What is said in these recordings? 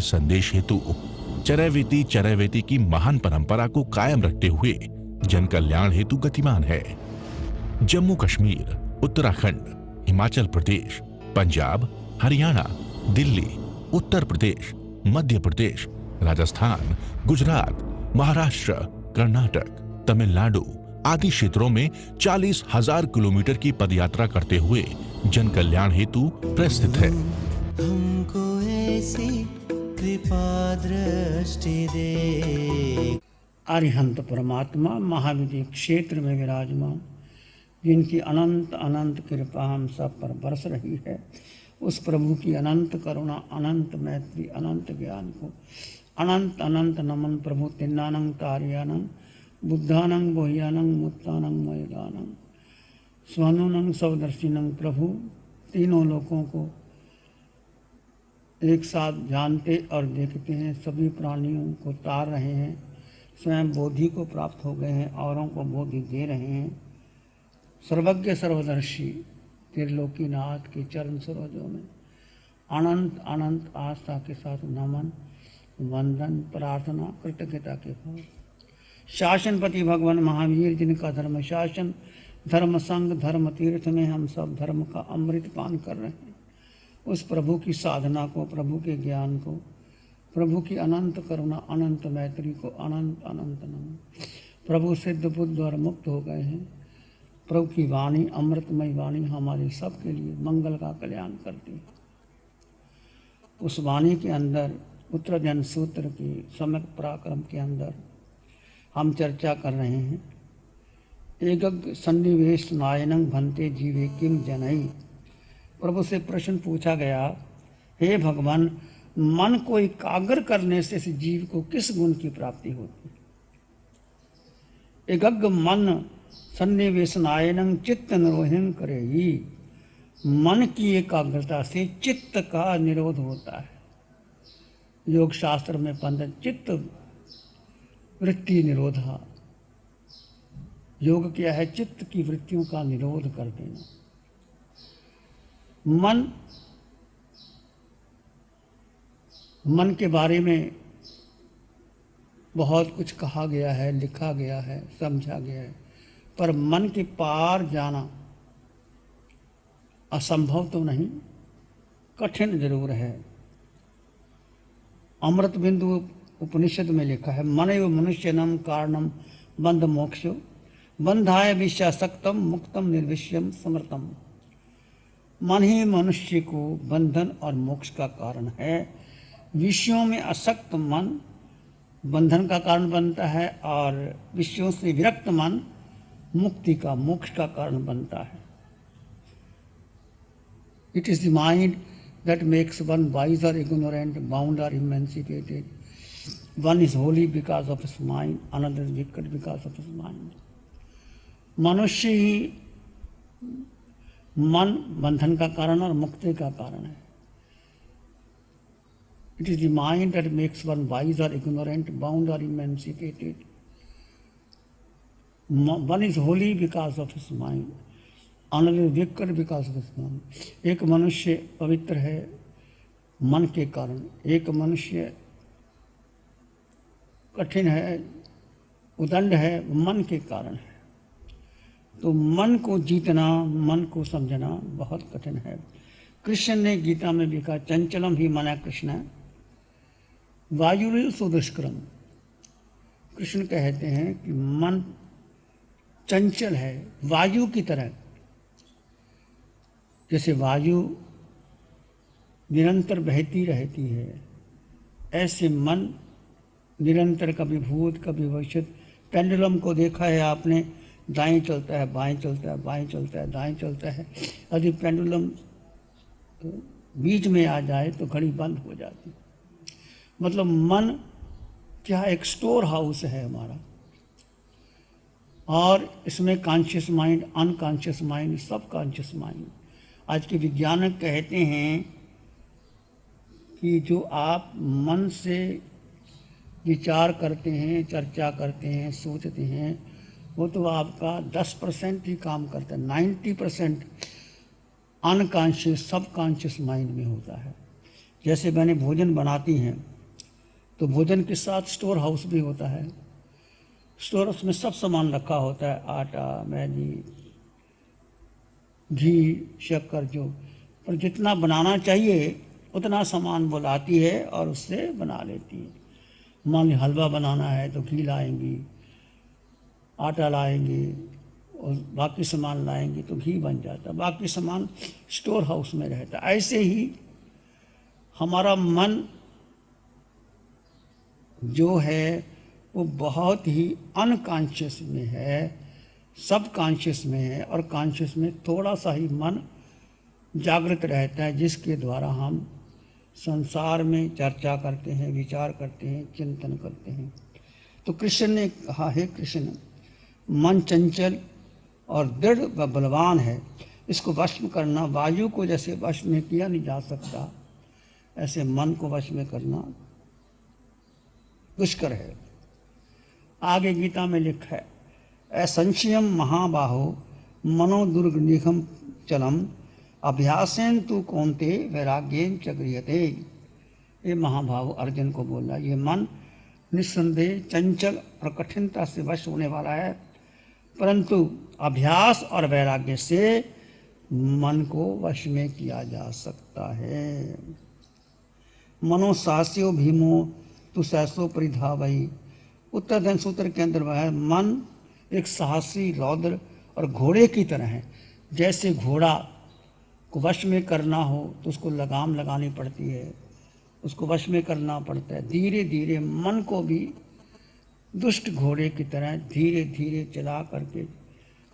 संदेश हेतु चरैवेति चरैवेति की महान परंपरा को कायम रखते हुए जन कल्याण हेतु गतिमान है। जम्मू कश्मीर, उत्तराखंड, हिमाचल प्रदेश, पंजाब, हरियाणा, दिल्ली, उत्तर प्रदेश, मध्य प्रदेश, राजस्थान, गुजरात, महाराष्ट्र, कर्नाटक, तमिलनाडु आदि क्षेत्रों में 40,000 किलोमीटर की पदयात्रा करते हुए जन कल्याण हेतु प्रस्थित है। हमको ऐसी कृपा दृष्टि दे। अरिहंत परमात्मा महाविधि क्षेत्र में विराजमान, जिनकी अनंत अनंत कृपा हम सब पर बरस रही है, उस प्रभु की अनंत करुणा, अनंत मैत्री, अनंत ज्ञान को अनंत अनंत नमन। प्रभु तिन्नानंग तारियानंग बुद्धानंग बोहियानंग मुत्तानंग मयदानंग स्वानुनंग सवदर्शिनंग। प्रभु तीनों लोकों को एक साथ जानते और देखते हैं, सभी प्राणियों को तार रहे हैं, स्वयं बोधि को प्राप्त हो गए हैं, औरों को बोधि दे रहे हैं। सर्वज्ञ सर्वदर्शी त्रिलोकीनाथ के चरण सरोजों में अनंत अनंत आस्था के साथ नमन, वंदन, प्रार्थना, कृतज्ञता के भाव। शासनपति भगवान महावीर, जिनका धर्म शासन, धर्म संग, धर्म तीर्थ में हम सब धर्म का अमृत पान कर रहे हैं, उस प्रभु की साधना को, प्रभु के ज्ञान को, प्रभु की अनंत करुणा, अनंत मैत्री को अनंत अनंत नमन। प्रभु सिद्ध बुद्ध और मुक्त हो गए हैं। प्रभु की वाणी, अमृतमय वाणी हमारे सब के लिए मंगल का कल्याण करती है। उस वाणी के अंदर उत्तरजन सूत्र की सम्यक पराक्रम के अंदर हम चर्चा कर रहे हैं। एकग सन्निवेश नायनंग भंते जीवे किम जनई। प्रभु से प्रश्न पूछा गया, हे भगवान, मन को एकाग्र करने से इस जीव को किस गुण की प्राप्ति होती है? एकग मन सन्निवेश नायनंग चित्त निरोधन करे ही। मन की एकाग्रता से चित्त का निरोध होता है। योग शास्त्र में पंडित चित्त वृत्ति निरोधा। योग क्या है? चित्त की वृत्तियों का निरोध कर देना। मन के बारे में बहुत कुछ कहा गया है, लिखा गया है, समझा गया है, पर मन के पार जाना असंभव तो नहीं, कठिन जरूर है। अमृत बिंदु उपनिषद में लिखा है, मनैव मनुष्यनम कारणम बंध मोक्षो बंधाय विषयासक्तम मुक्तम निर्विषयम समर्थम। मन ही मनुष्य को बंधन और मोक्ष का कारण है। विषयों में आसक्त मन बंधन का कारण बनता है और विषयों से विरक्त मन मुक्ति का, मोक्ष का कारण बनता है। It is the mind that makes one wise or ignorant, bound or emancipated. One is holy because of his mind, another is wicked because of his mind. मनुष्य ही मन बंधन का कारण और मुक्ति का कारण है। It is the mind that makes one wise or ignorant, bound or emancipated. One is holy because of his mind, another is wicked because of his mind. एक मनुष्य पवित्र है मन के कारण, एक मनुष्य कठिन है, उदंड है, मन के कारण है। तो मन को जीतना, मन को समझना बहुत कठिन है। कृष्ण ने गीता में लिखा, चंचलम ही मना कृष्ण वायुरिव सुदुष्करम। कृष्ण कहते हैं कि मन चंचल है, वायु की तरह। जैसे वायु निरंतर बहती रहती है, ऐसे मन निरंतर कभी भूत कभी भविष्य। पेंडुलम को देखा है आपने, दाएं चलता है, बाएं चलता है, बाएं चलता है, दाएं चलता है। यदि पेंडुलम बीच में आ जाए तो घड़ी बंद हो जाती। मतलब मन क्या एक स्टोर हाउस है हमारा, और इसमें कॉन्शियस माइंड, अनकॉन्शियस माइंड, सब कॉन्शियस माइंड। आज के वैज्ञानिक कहते हैं कि जो आप मन से विचार करते हैं, चर्चा करते हैं, सोचते हैं, वो तो आपका 10% ही काम करता है। 90% अनकॉन्शियस, सबकॉन्शियस माइंड में होता है। जैसे मैंने भोजन बनाती हैं तो भोजन के साथ स्टोर हाउस भी होता है। स्टोर हाउस में सब सामान रखा होता है, आटा, मैगी, घी, शक्कर, जो, पर जितना बनाना चाहिए उतना सामान वो लाती है और उससे बना लेती है। मान ली हलवा बनाना है तो घी लाएंगी, आटा लाएंगी और बाकी सामान लाएंगी तो घी बन जाता है, बाकी सामान स्टोर हाउस में रहता है। ऐसे ही हमारा मन जो है वो बहुत ही अनकॉन्शियस में है, सब कॉन्शियस में है, और कॉन्शियस में थोड़ा सा ही मन जागृत रहता है, जिसके द्वारा हम संसार में चर्चा करते हैं, विचार करते हैं, चिंतन करते हैं। तो कृष्ण ने कहा, है कृष्ण, मन चंचल और दृढ़ व बलवान है, इसको वश में करना वायु को जैसे वश में किया नहीं जा सकता, ऐसे मन को वश में करना दुष्कर है। आगे गीता में लिखा है, असंशयम महाबाहो मनो दुर्ग निगम चलम अभ्यासेन तु कौन्ते वैराग्येन च गृह्यते। ये महाभाव अर्जुन को बोला, ये मन निस्संदेह चंचल और कठिनता से वश होने वाला है, परंतु अभ्यास और वैराग्य से मन को वश में किया जा सकता है। मनो सास्यो भीमो तु सहसो परिधावई। उत्तरधन सूत्र के अंदर वह है, मन एक साहसी रौद्र और घोड़े की तरह है। जैसे घोड़ा को वश में करना हो तो उसको लगाम लगानी पड़ती है, उसको वश में करना पड़ता है। धीरे धीरे मन को भी दुष्ट घोड़े की तरह धीरे धीरे चला करके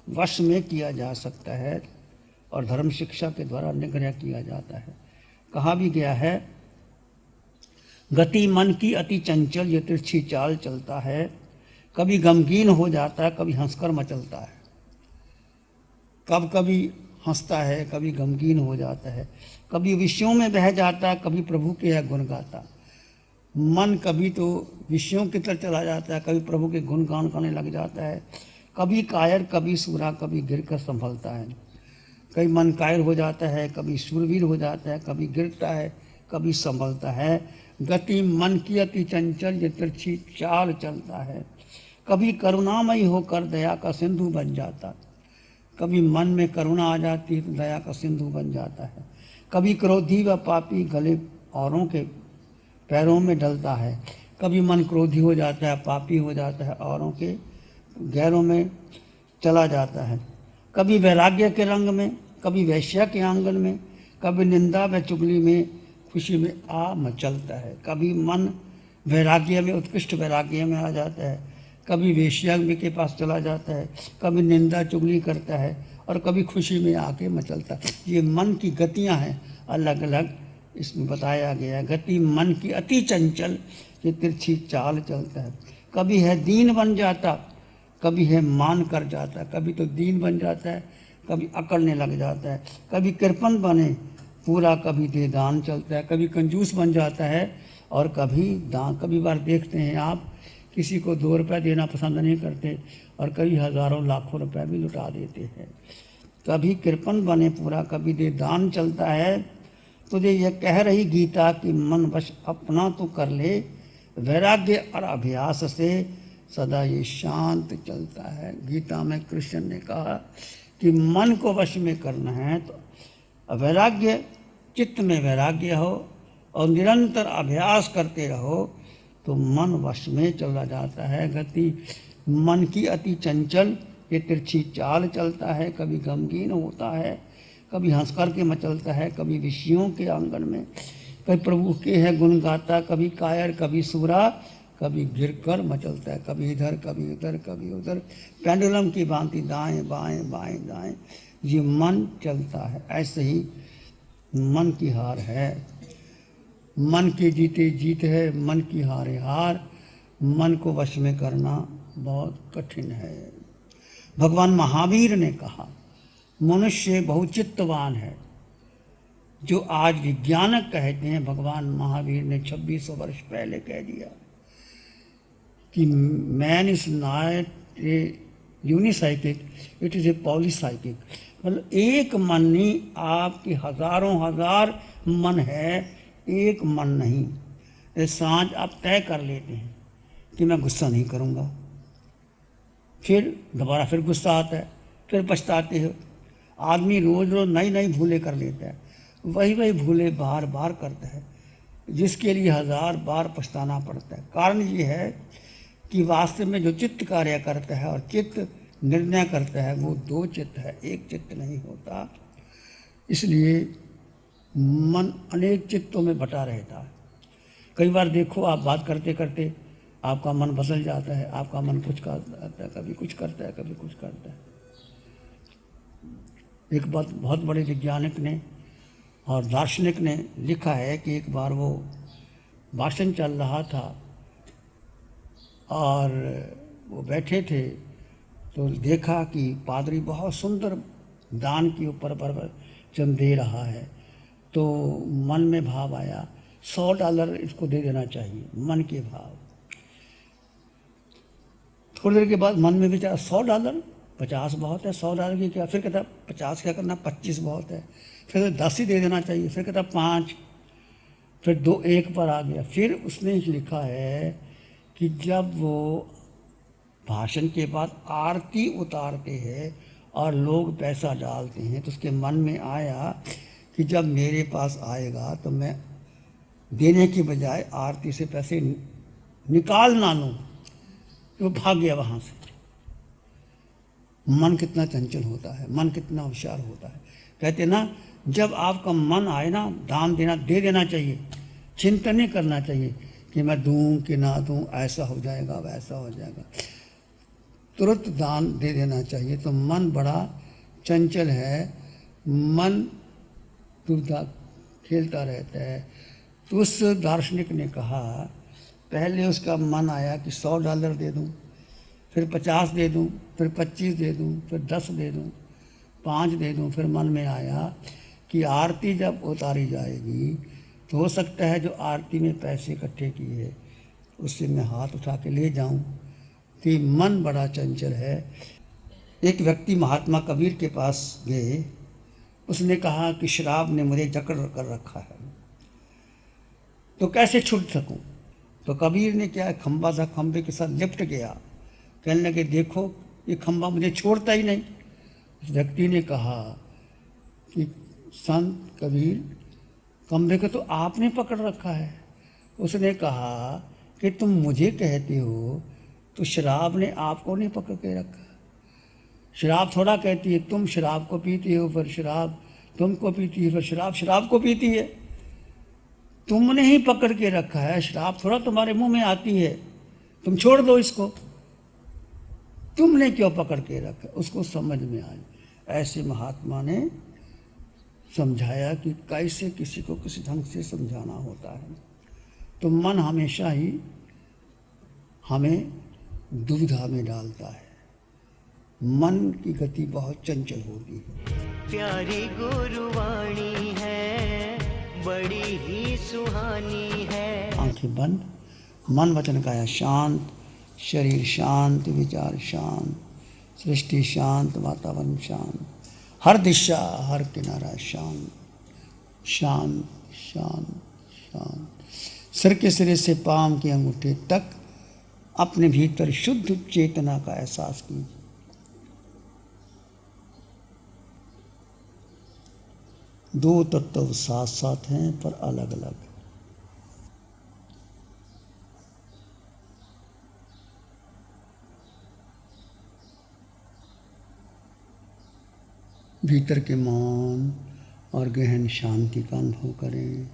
वश में किया जा सकता है और धर्म शिक्षा के द्वारा निग्रह किया जाता है। कहा भी गया है, गति मन की अति चंचल ये तिरछी चाल चलता है, कभी गमगीन हो जाता है, कभी हंसकर मचलता है। कभी हंसता है, कभी गमगीन हो जाता है, कभी विषयों में बह जाता है, कभी प्रभु के यह गुण गाता। मन कभी तो विषयों की तरफ चला जाता है, कभी प्रभु के गुणगान करने लग जाता है, कभी कायर, कभी सूरा, कभी गिरकर संभलता है। कभी मन कायर हो जाता है, कभी शूरवीर हो जाता है, कभी गिरता है, कभी संभलता है। गति मन की अति चंचल ये तिरछी चाल चलता है, कभी करुणामयी होकर दया का सिंधु बन जाता। कभी मन में करुणा आ जाती है तो दया का सिंधु बन जाता है। कभी क्रोधी व पापी गले औरों के पैरों में डलता है, कभी मन क्रोधी हो जाता है, पापी हो जाता है, औरों के गैरों में चला जाता है। कभी वैराग्य के रंग में, कभी वैश्या के आंगन में, कभी निंदा व चुगली में खुशी में आ मचलता है। कभी मन वैराग्य में, उत्कृष्ट वैराग्य में आ जाता है, कभी वेश्या के पास चला जाता है, कभी निंदा चुगली करता है और कभी खुशी में आके मचलता है। ये मन की गतियां हैं, अलग अलग इसमें बताया गया है। गति मन की अति चंचल ये तिरछी चाल चलता है, कभी है दीन बन जाता, कभी है मान कर जाता, कभी तो दीन बन जाता है, कभी अकड़ने लग जाता है, कभी कृपण बने पूरा, कभी दे दान चलता है, कभी कंजूस बन जाता है और कभी दान। कभी बार देखते हैं आप, किसी को 2 रुपये देना पसंद नहीं करते और कभी हज़ारों लाखों रुपए भी लुटा देते हैं। कभी कृपण बने पूरा, कभी दे दान चलता है। तुझे यह कह रही गीता कि मन वश अपना तो कर ले, वैराग्य और अभ्यास से सदा ये शांत चलता है। गीता में कृष्ण ने कहा कि मन को वश में करना है तो वैराग्य, चित्त में वैराग्य हो और निरंतर अभ्यास करते रहो तो मन वश में चला जाता है। गति मन की अति चंचल ये तिरछी चाल चलता है, कभी गमगीन होता है, कभी हंस कर के मचलता है, कभी विषयों के आंगन में, कभी प्रभु के है गुण गाता, कभी कायर, कभी सूरा, कभी गिर कर मचलता है, कभी इधर, कभी उधर, कभी उधर, पेंडुलम की भांति दाएं बाएं बाएं दाएं ये मन चलता है। ऐसे ही मन की हार है, मन के जीते जीत है, मन की हारे हार। मन को वश में करना बहुत कठिन है। भगवान महावीर ने कहा, मनुष्य बहुचित्तवान है। जो आज विज्ञानक कहते हैं, भगवान महावीर ने 2600 वर्ष पहले कह दिया कि man is not a unicyclic, it is a polycyclic. मतलब एक मन नहीं, आपकी हजारों हजार मन है, एक मन नहीं। ये सांझ आप तय कर लेते हैं कि मैं गुस्सा नहीं करूँगा, फिर दोबारा फिर गुस्सा आता है, फिर पछताते हो। आदमी रोज़ रोज़ नई नई भूलें कर लेता है, वही वही भूलें बार बार करता है, जिसके लिए 1000 बार पछताना पड़ता है। कारण ये है कि वास्तव में जो चित्त कार्य करता है और चित्त निर्णय करता है वो 2 चित्त है, एक चित्त नहीं होता। इसलिए मन अनेक चित्तों में बटा रहता है। कई बार देखो, आप बात करते करते आपका मन बदल जाता है, आपका मन कुछ करता है, कभी कुछ करता है, कभी कुछ करता है। एक बात बहुत बड़े वैज्ञानिक ने और दार्शनिक ने लिखा है कि एक बार वो भाषण चल रहा था और वो बैठे थे, तो देखा कि पादरी बहुत सुंदर दान के ऊपर प्रवचन दे रहा है। तो मन में भाव आया, $100 इसको दे देना चाहिए, मन के भाव। थोड़ी देर के बाद मन में विचार, $100, 50 बहुत है, $100 की क्या। फिर कहता 50 क्या करना, 25 बहुत है। फिर 10 ही दे देना चाहिए। फिर कहता 5, फिर 2, 1 पर आ गया। फिर उसने लिखा है कि जब वो भाषण के बाद आरती उतारते हैं और लोग पैसा डालते हैं, तो उसके मन में आया कि जब मेरे पास आएगा तो मैं देने के बजाय आरती से पैसे निकाल ना लूँ। वो भाग गया वहाँ से। मन कितना चंचल होता है, मन कितना होशियार होता है। कहते ना, जब आपका मन आए ना, दान देना दे देना चाहिए, चिंतन नहीं करना चाहिए कि मैं दूं कि ना दूं, ऐसा हो जाएगा वैसा हो जाएगा। तुरंत दान दे देना चाहिए। तो मन बड़ा चंचल है, मन दुविधा खेलता रहता है। तो उस दार्शनिक ने कहा, पहले उसका मन आया कि $100 दे दूं, फिर 50 दे दूं, फिर 25 दे दूं, फिर 10 दे दूं, 5 दे दूं। फिर मन में आया कि आरती जब उतारी जाएगी तो हो सकता है जो आरती में पैसे इकट्ठे किए उससे मैं हाथ उठा के ले जाऊं। तो ये मन बड़ा चंचल है। एक व्यक्ति महात्मा कबीर के पास गए। उसने कहा कि शराब ने मुझे जकड़ कर रखा है, तो कैसे छूट सकूं। तो कबीर ने क्या, खंबा था, खंबे के साथ लिपट गया। कहने लगे, देखो ये खंबा मुझे छोड़ता ही नहीं। उस व्यक्ति ने कहा कि संत कबीर, खंबे को तो आपने पकड़ रखा है। उसने कहा कि तुम मुझे कहते हो, तो शराब ने आपको नहीं पकड़ के रखा। शराब थोड़ा कहती है तुम शराब को पीती हो, फिर शराब तुमको पीती है, फिर शराब शराब को पीती है। तुमने ही पकड़ के रखा है, शराब थोड़ा तुम्हारे मुंह में आती है। तुम छोड़ दो इसको, तुमने क्यों पकड़ के रखा। उसको समझ में आई। ऐसे महात्मा ने समझाया कि कैसे किसी को किसी ढंग से समझाना होता है। तो मन हमेशा ही हमें दुविधा में डालता है। मन की गति बहुत चंचल होती है। प्यारी गुरुवाणी है, बड़ी ही सुहानी है। आंखें बंद, मन वचन काया शांत, शरीर शांत, विचार शांत, सृष्टि शांत, वातावरण शांत, हर दिशा हर किनारा शांत शांत शांत शांत। सिर के सिरे से पांव के अंगूठे तक अपने भीतर शुद्ध चेतना का एहसास कीजिए। दो तत्व साथ साथ हैं पर अलग अलग। भीतर के मौन और गहन शांति का अनुभव करें।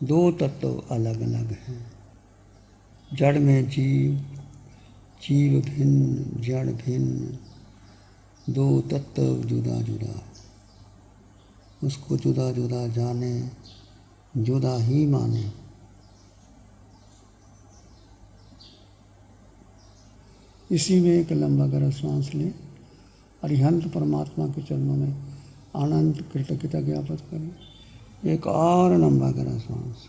दो तत्व अलग अलग हैं। जड़ में जीव, जीव भिन्न, जड़ भिन्न, दो तत्व जुदा जुदा। उसको जुदा जुदा जाने, जुदा ही माने। इसी में एक लंबा गहरा सांस लें। अरिहंत परमात्मा के चरणों में अनंत कृतज्ञता ज्ञापित करें। एक और लंबा गहरा सांस।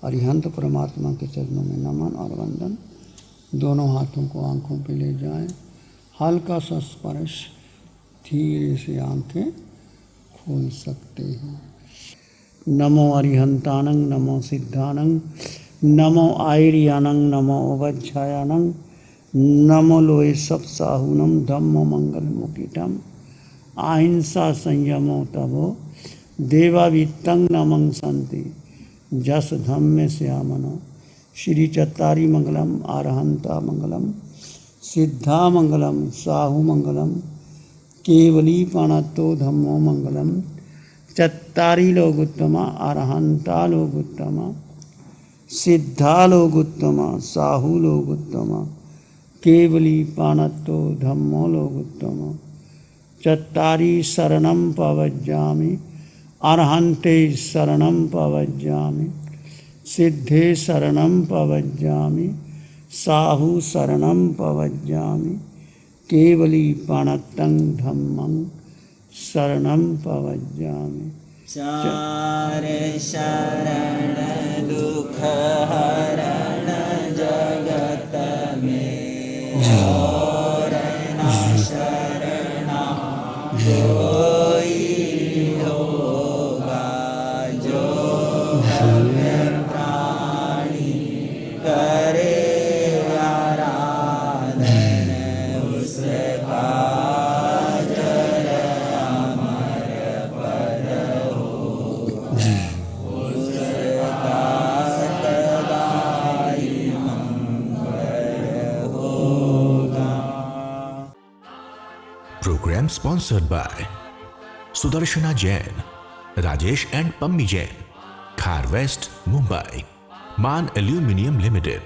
अरिहंत परमात्मा के चरणों में नमन और वंदन। दोनों हाथों को आंखों पे ले जाएं। हल्का सा स्पर्श, धीरे से आंखें खोल सकते हैं। नमो अरिहंतानं नमो सिद्धानं नमो आयर्यानं नमो वज्झायानं नमो लोए सप्साहुनम धम्म मंगल मुकिटम अहिंसा संयमो तभो देवावित्तं नमं संति जस धम्मे श्यामनो श्री चत्तारी मंगलम आरहंता मंगलम सिद्धा मंगलम साहु मंगलम केवली पाणतो धम्मो मंगलम चत्तारी लोगुत्तमा आरहंता लोगुत्तमा सिद्धा लोगुत्तमा साहु लोगुत्तमा केवली पाणतो धम्मो लोगुत्तमा चत्तारी शरणं पवज्जामि अरहन्ते शरणं पवज्जामि सिद्धे शरणं पवज्जामि साहु शरणं पवज्जामि केवली पाणतं धम्मं शरणं पवज्जामि चार शरण दुख हरण जगत में और न शरणा कोई होगा जो भव्य प्राणी करे आराधन उसका जल अमर पद होगा उसका सदाई मंगल होगा। Program sponsored by Sudarshana Jain, Rajesh and Pammi Jain, Khar West, Mumbai, Man Aluminium Limited.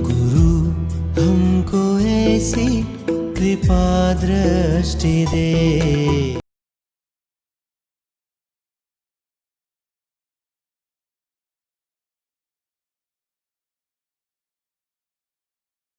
गुरु हमको ऐसी कृपा दृष्टि दे।